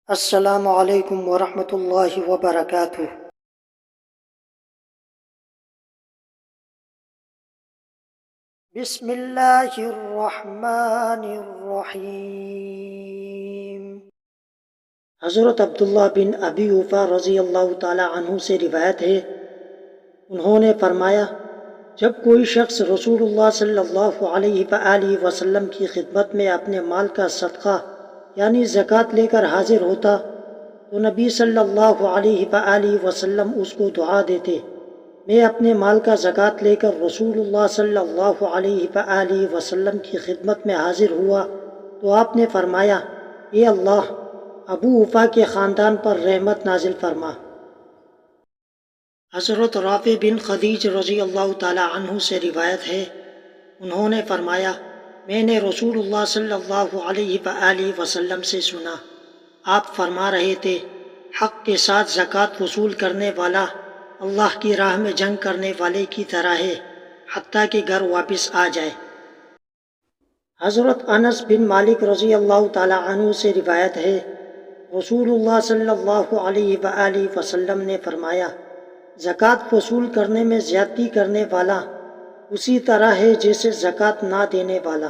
السلام علیکم ورحمۃ اللہ وبرکاتہ۔ بسم اللہ الرحمن الرحیم۔ حضرت عبداللہ بن ابی اوفا رضی اللہ تعالی عنہ سے روایت ہے، انہوں نے فرمایا، جب کوئی شخص رسول اللہ صلی اللہ علیہ وآلہ وسلم کی خدمت میں اپنے مال کا صدقہ یعنی زکوٰۃ لے کر حاضر ہوتا تو نبی صلی اللہ علیہ وآلہ وسلم اس کو دعا دیتے۔ میں اپنے مال کا زکوٰۃ لے کر رسول اللہ صلی اللہ علیہ وآلہ وسلم کی خدمت میں حاضر ہوا تو آپ نے فرمایا، اے اللہ، ابو اوفا کے خاندان پر رحمت نازل فرما۔ حضرت رافع بن خدیج رضی اللہ تعالی عنہ سے روایت ہے، انہوں نے فرمایا، میں نے رسول اللہ صلی اللہ علیہ وآلہ وسلم سے سنا، آپ فرما رہے تھے، حق کے ساتھ زکوٰۃ وصول کرنے والا اللہ کی راہ میں جنگ کرنے والے کی طرح ہے حتیٰ کہ گھر واپس آ جائے۔ حضرت انس بن مالک رضی اللہ تعالی عنہ سے روایت ہے، رسول اللہ صلی اللہ علیہ وآلہ وسلم نے فرمایا، زکوٰۃ وصول کرنے میں زیادتی کرنے والا اسی طرح ہے جیسے زکوٰۃ نہ دینے والا۔